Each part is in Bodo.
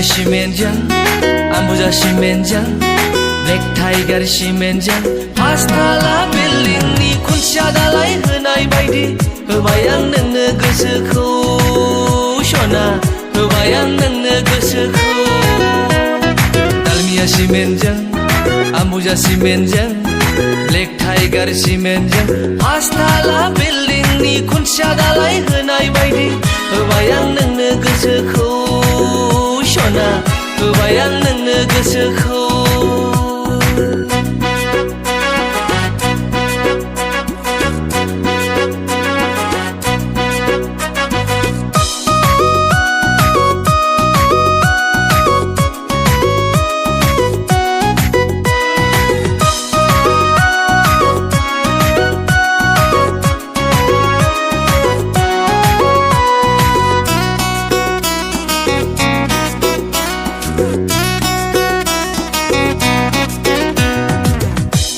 달미야 시멘장 암부자 시멘장 블랙타이거 시멘장 파스타라 빌링니 콘샤달라이 흔하이 바이디 होबायां नोंनो गोसोखौ सना होबायां नोंनो गोसोखौ 달미야 시멘장 암부자 시멘장 블랙타이거 시멘장 파스타라 빌링니 콘샤달라이 흔하이 바이디 होबायां नोंनो गोसोखौ सना होबायां नोंनो गोसोखौ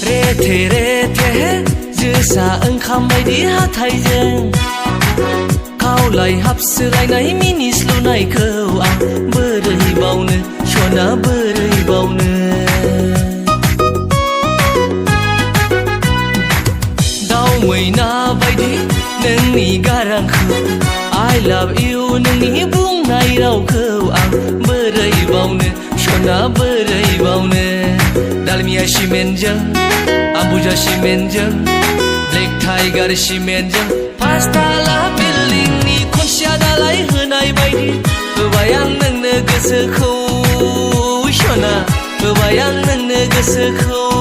रेथे रेथे जोसा ओंखाम बायदि हाथायजों खावलाय हाबसोलायनाय मिनिस्लुनायखौ आं बोरै बावनो सना बोरै बावनो दाउ मैना बायदि नोंनि गारांखौ I love you नोंनि बुंनाय रावखौ आं बोरै बावनो सना बोरै बावनो 달미야 시멘장 암부자 시멘장 블랙타이거 시멘장 파스타라 빌링니 콘샤달라이 흔하이 바이디 होबायां नोंनो गोसोखौ सना होबायां नोंनो गोसोखौ